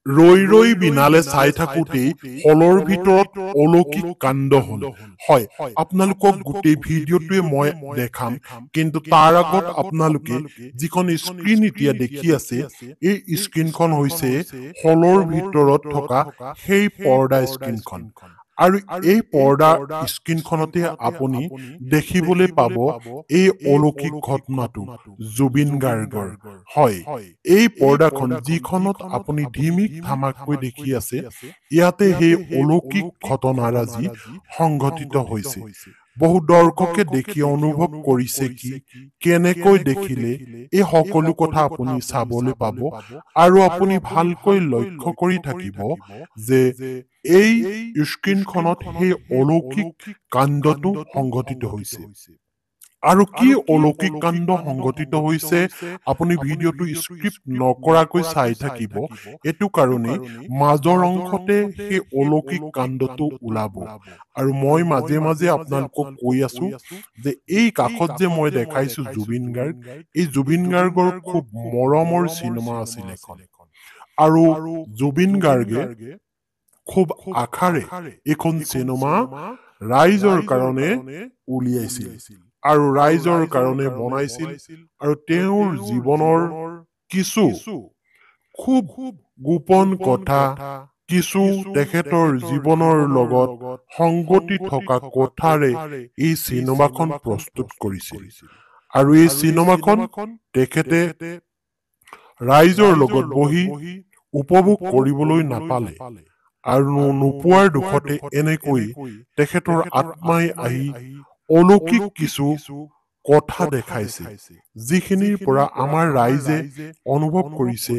ৰৈ ৰৈ বিনালে চাই থাকোঁতেই হলৰ ভিতৰত অলৌকিক কাণ্ড হ'ল। হয়, আপোনালোকক গোটেই ভিডিঅ'টোৱে মই দেখাম, কিন্তু তাৰ আগত আপোনালোকে যিখন স্ক্ৰীন এতিয়া দেখি আছে, এই স্ক্ৰীনখন হৈছে হলৰ ভিতৰত থকা সেই পৰ্দা স্ক্ৰীনখন। আৰু এই পৰ্দা স্ক্ৰীনখনতে আপুনি দেখিবলৈ পাব এই অলৌকিক ঘটনাটো জুবিন গাৰ্গৰ। হয়, এই পৰ্দাখন যিখনত আপুনি ধিমিক ধামাকৈ দেখি আছে, ইয়াতে সেই অলৌকিক ঘটনাৰাজি সংঘটিত হৈছে। বহু দৰ্শকে দেখি অনুভৱ কৰিছে কি কেনেকৈ দেখিলে এই সকলো কথা আপুনি চাবলৈ পাব, আৰু আপুনি ভালকৈ লক্ষ্য কৰি থাকিব যে এই স্ক্ৰীনখনত সেই অলৌকিক কাণ্ডটো সংঘটিত হৈছে। আৰু কি অলৌকিক কাণ্ড সংঘটিত হৈছে আপুনি ভিডিঅ'টো স্ক্ৰিপ্ট নকৰাকৈ চাই থাকিব। এইটো কাৰণেই মাজৰ অংশতে সেই অলৌকিক কাণ্ডটো ওলাব। আৰু মই মাজে মাজে আপোনালোকক কৈ আছো যে এই কাষত যে মই দেখাইছো জুবিন গাৰ্গ, এই জুবিন গাৰ্গৰ খুব মৰমৰ চিনেমা আছিল এখন। আৰু জুবিন গাৰ্গে খুব আশাৰে এইখন চিনেমা ৰাইজৰ কাৰণে উলিয়াইছিল আৰু ৰাইজৰ কাৰণে বনাইছিল। আৰু তেওঁৰ জীৱনৰ কিছু খুব গোপন কথা, কিছু তেখেতৰ জীৱনৰ লগত সংগতি থকা কথাৰে এই চিনেমাখন প্ৰস্তুত কৰিছিল। আৰু এই চিনেমাখন তেখেতে ৰাইজৰ লগত বহি উপভোগ কৰিবলৈ নাপালে, আৰু নোপোৱাৰ দুখতে এনেকৈ তেখেতৰ আত্মাই আহি অলৌকিক কিছু কথা দেখাইছে, যিখিনিৰ পৰা আমাৰ ৰাইজে অনুভৱ কৰিছে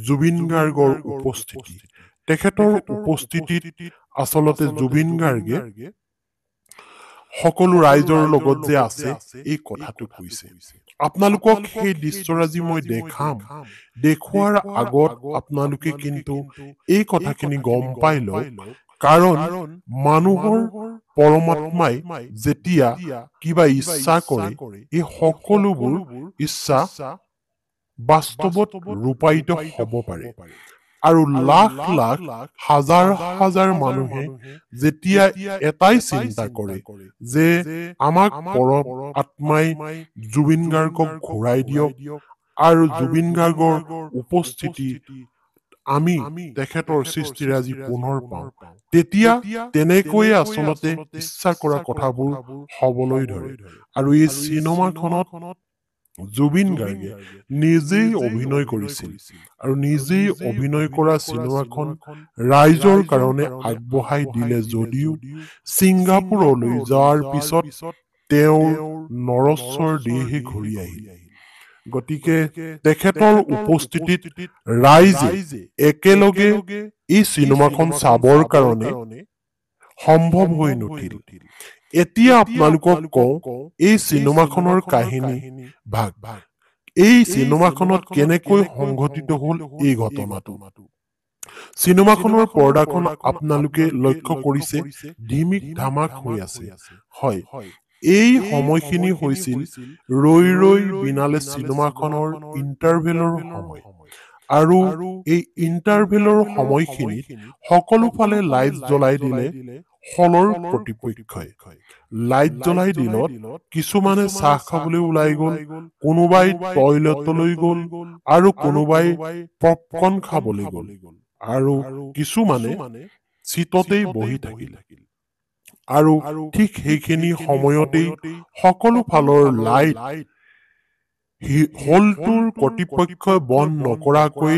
জুবিন গাৰ্গৰ উপস্থিতি। তেখেতৰ উপস্থিতিত আচলতে জুবিন গাৰ্গে সকলো ৰাইজৰ লগত যে আছে এই কথাটো কৈছে। আপোনালোকক সেই দৃশ্যৰাজি মই দেখাম। দেখুৱাৰ আগত আপোনালোকে কিন্তু এই কথাখিনি গম পাই লওক, কাৰণ মানুহৰ পৰমাত্মাই যেতিয়া কিবা ইচ্ছা কৰে, এই সকলোবোৰ ইচ্ছা বাস্তৱত ৰূপায়িত হ'ব পাৰে। আৰু লাখ লাখ হাজাৰ হাজাৰ মানুহে যেতিয়া এটাই চিন্তা কৰে যে আমাক পৰম আত্মাই জুবিন গাৰ্গক ঘূৰাই দিয়ক, আৰু জুবিন গাৰ্গৰ উপস্থিতি আমি তেখেতৰ সৃষ্টিৰাজি পুনৰ পাওঁ, তেতিয়া তেনেকৈয়ে আচলতে ইচ্ছা কৰা কথাবোৰ হ'বলৈ ধৰে। আৰু এই চিনেমাখনত জুবিন গাৰ্গে নিজেই অভিনয় কৰিছিল, আৰু নিজেই অভিনয় কৰা চিনেমাখন ৰাইজৰ কাৰণে আগবঢ়াই দিলে যদিও ছিংগাপুৰলৈ যোৱাৰ পিছত তেওঁৰ নৰশ্বৰ দেহে ঘূৰি আহিল। গতিকে তেখেতৰ উপস্থিতিত ৰাইজে একেলগে এই চিনেমাখন চাবৰ কাৰণে সম্ভৱ হৈ নুঠিল। এতিয়া আপোনালোকক কওঁ এই চিনেমাখনৰ কাহিনী ভাগ। এই চিনেমাখনত কেনেকৈ সংঘটিত হ'ল এই ঘটনাটো। চিনেমাখনৰ পৰ্দাখন আপোনালোকে লক্ষ্য কৰিছে ধিমিক ধামাক হৈ আছে। হয়, এই সময়খিনি হৈছিল ৰৈ ৰৈ বিনালে চিনেমাখনৰ ইণ্টাৰভেলৰ সময়। আৰু এই ইণ্টাৰভেলৰ সময়খিনিত সকলো ফালে লাইট জ্বলাই দিলে হলৰ কৰ্তৃপক্ষই। লাইট জ্বলাই দিলত কিছুমানে চাহ খাবলৈ ওলাই গ'ল, কোনোবাই টয়লেটলৈ গ'ল, আৰু কোনোবাই পপকৰ্ণ খাবলৈ গ'ল, আৰু কিছুমানে চিটতেই বহি থাকিল। আৰু ঠিক সেইখিনি সময়তেই সকলো ফালৰ লাইট হলটোৰ কৰ্তৃপক্ষই বন্ধ নকৰাকৈ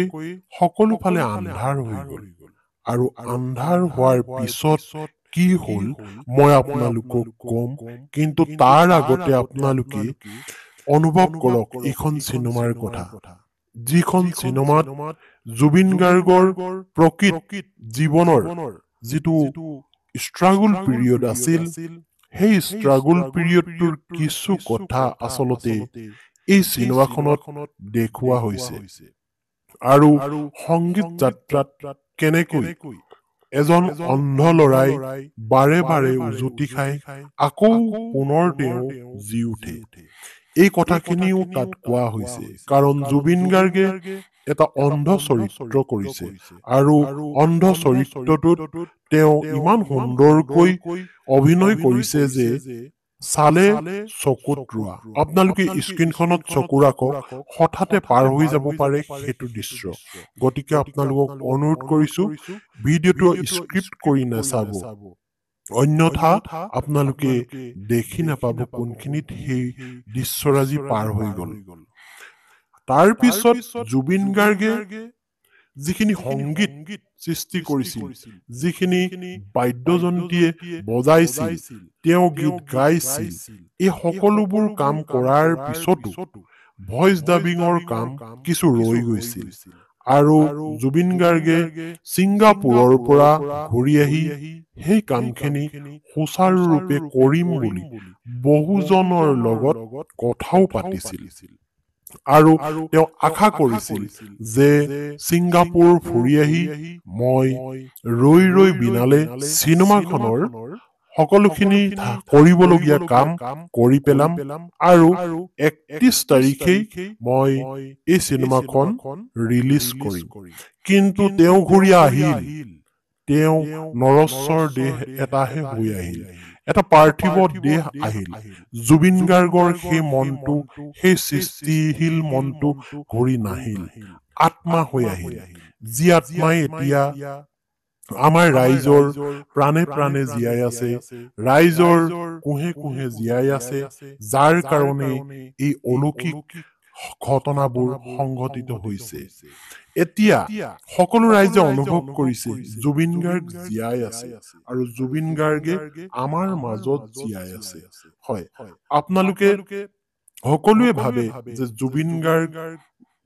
সকলো ফালে আন্ধাৰ হৈ গ'ল। আৰু আন্ধাৰ হোৱাৰ পিছত কি হ'ল মই আপোনালোকক কম, কিন্তু তাৰ আগতে আপোনালোকে অনুভৱ কৰক এইখন চিনেমাৰ কথা, যিখন চিনেমাত জুবিন গাৰ্গৰ প্ৰকৃত জীৱনৰ যিটো ষ্ট্ৰাগল পিৰিয়ড আছিল, সেই ষ্ট্ৰাগল পিৰিয়ডটোৰ কিছু কথা আচলতে এই চিনেমাখনত দেখুওৱা হৈছে। আৰু সংগীত যাত্ৰাত কেনেকৈ এজন অন্ধ ল'ৰাই বাৰে বাৰে উজুতি খাই আকৌ পুনৰ তেওঁ জি উঠে, এই কথাখিনিও তাত কোৱা হৈছে। কাৰণ জুবিন গাৰ্গে এটা অন্ধ চৰিত্ৰ কৰিছে আৰু অন্ধ চৰিত্ৰটোত তেওঁ ইমান সুন্দৰকৈ অভিনয় কৰিছে যে চালে চকুত ৰোৱা। আপোনালোকে স্ক্ৰীনখনত চকু ৰাখক, হঠাতে পাৰ হৈ যাব পাৰে সেইটো দৃশ্য। গতিকে আপোনালোকক অনুৰোধ কৰিছো ভিডিঅ'টো স্ক্ৰিপ্ট কৰি নাচাব, অন্যথা আপোনালোকে দেখি নাপাব কোনখিনিত সেই দৃশ্যৰাজি পাৰ হৈ গ'ল। তাৰ পিছত জুবিন গাৰ্গে যিখিনি সংগীত সৃষ্টি কৰিছিল, যিখিনি বাদ্যযন্ত্ৰীয়ে বজাইছিল, তেওঁ গীত গাইছিল, এই সকলোবোৰ কাম কৰাৰ পিছতো ভইচ ডাবিঙৰ কাম কিছু ৰৈ গৈছিল। আৰু জুবিন গাৰ্গে ছিংগাপুৰৰ পৰা ঘূৰি আহি সেই কামখিনি সুচাৰুৰূপে কৰিম বুলি বহুজনৰ লগত কথাও পাতিছিল আৰু তেওঁ আশা কৰিছিল যে ছিংগাপুৰ ফুৰি আহি মই ৰৈ ৰৈ বিনালে চিনেমাখনৰ সকলোখিনি কৰিবলগীয়া কাম কৰি পেলাম আৰু 31 তাৰিখেই মই এই চিনেমাখন ৰিলিজ কৰিম। কিন্তু তেওঁ ঘূৰি আহিল, তেওঁ নৰশ্বৰ দেহ এটাহে হৈ আহিল, এটা পাৰ্থিৱ দেহ আহিল। জুবিন গাৰ্গৰ সেই মনটো, সেই সৃষ্টিশীল মনটো ঘূৰি নাহিল, আত্মা হৈ আহিল, যি আত্মাই এতিয়া আমাৰ ৰাইজৰ প্ৰাণে প্ৰাণে জীয়াই আছে, ৰাইজৰ কোহে কোহে জীয়াই আছে, যাৰ কাৰণে এই অলৌকিক ঘটনাবোৰ সংঘটিত হৈছে। এতিয়া সকলো ৰাইজে অনুভৱ কৰিছে জুবিন গাৰ্গ জীয়াই আছে আৰু জুবিন গাৰ্গে আমাৰ মাজত জীয়াই আছে। হয়, আপোনালোকে সকলোৱে ভাবে যে জুবিন গাৰ্গ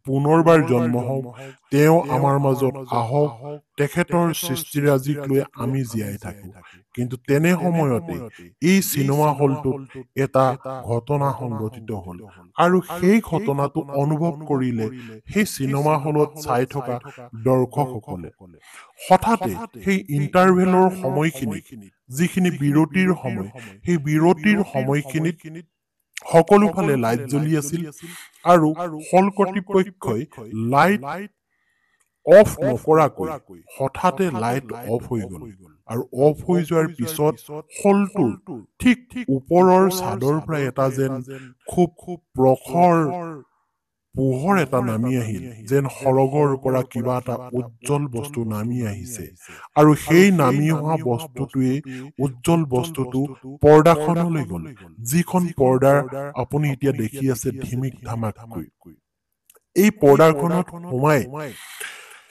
পুনৰবাৰ জন্ম হওক, তেওঁ আমাৰ মাজত আহক, তেখেতৰ সৃষ্টিৰাজিক লৈ আমি জীয়াই থাকো। কিন্তু তেনে সময়তে এই চিনেমা হলটোত এটা ঘটনা সংঘটিত হল আৰু সেই ঘটনাটো অনুভৱ কৰিলে সেই চিনেমা হলত চাই থকা দৰ্শকসকলে। হঠাতে সেই ইণ্টাৰভেলৰ সময়খিনিত, যিখিনি বিৰতিৰ সময়, সেই বিৰতিৰ সময়খিনিত সকলো ফালে লাইট জ্বলি আছিল আৰু হল কৰ্তৃপক্ষই লাইট অফ নকৰাকৈ হঠাতে লাইট অফ হৈ গ'ল আৰু অফ হৈ যোৱাৰ পিছত হলটোৰ ঠিক ওপৰৰ চাদৰ পৰা এটা যেন খুব প্ৰখৰ পোহৰ এটা নামি আহিল, যেন সৰগৰ পৰা কিবা এটা উজ্জ্বল বস্তু নামি আহিছে আৰু সেই নামি অহা বস্তুটোৱে উজ্জ্বল বস্তুটো পৰ্দাখনলৈ গ'ল, যিখন পৰ্দাৰ আপুনি এতিয়া দেখি আছে ধিমিক ধামাককৈ। এই পৰ্দাখনত সোমাই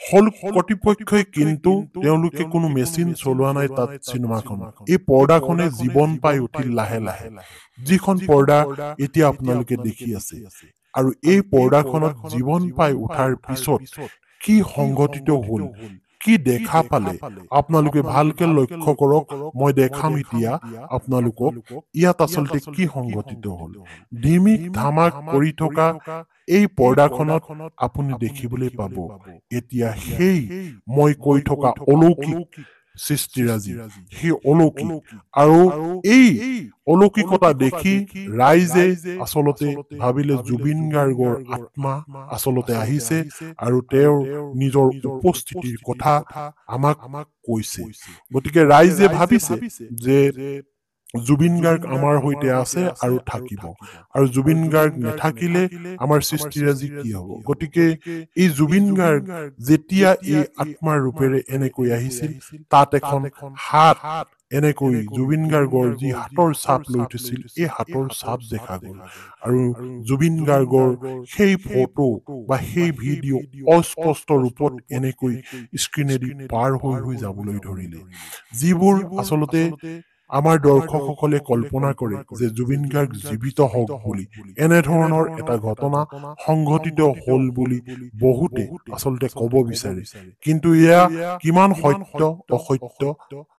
হল কৰ্তৃপক্ষই কিন্তু তেওঁলোকে কোনো মেচিন চলোৱা নাই তাত চিনেমাখনত। এই পৰ্দাখনে জীৱন পাই উঠিল লাহে লাহে, যিখন পৰ্দা এতিয়া আপোনালোকে দেখি আছে। আৰু এই পৰ্দাখনত জীৱন পাই উঠাৰ পিছত কি সংঘটিত হল, কি দেখা পালে আপোনালোকে ভালকে লক্ষ্য কৰক। মই দেখাম এতিয়া আপোনালোকক ইয়াত আচলতে কি সংঘটিত হল। ধিমিক ধামাক কৰি থকা এই পৰ্দাখনত আপুনি দেখিবলৈ পাব এতিয়া সেই মই কৈ থকা অলৌকিক সৃষ্টিৰাজি, সেই অলৌকিক। আৰু এই অলৌকিকতা দেখি ৰাইজে আচলতে ভাবিলে জুবিন গাৰ্গৰ আত্মা আচলতে আহিছে আৰু তেওঁৰ নিজৰ উপস্থিতিৰ কথা আমাক কৈছে। গতিকে ৰাইজে ভাবিছে যে জুবিন গাৰ্গ আমাৰ সৈতে আছে আৰু থাকিব, আৰু জুবিন গাৰ্গ নাথাকিলে আমাৰ সৃষ্টিৰাজি কি হব। গতিকে এই জুবিন গাৰ্গ যেতিয়া এই আত্মাৰ ৰূপেৰে এনেকৈ আহিছিল, তাত এখন হাত এনেকৈ জুবিন গাৰ্গৰ যি হাতৰ ছাপ লৈ থৈছিল, এই হাতৰ ছাপ দেখা গ'ল আৰু জুবিন গাৰ্গৰ সেই ফটো বা সেই ভিডিঅ' অস্পষ্ট ৰূপত এনেকৈ স্ক্ৰীনেদি পাৰ হৈ হৈ যাবলৈ ধৰিলে, যিবোৰ আচলতে আমাৰ দৰ্শকসকলে কল্পনা কৰে যে জুবিন গাৰ্গ জীৱিত হওক বুলি, এনেধৰণৰ এটা ঘটনা সংঘটিত হল বুলি বহুতে আচলতে কব বিচাৰে। কিন্তু এয়া কিমান সত্য অসত্য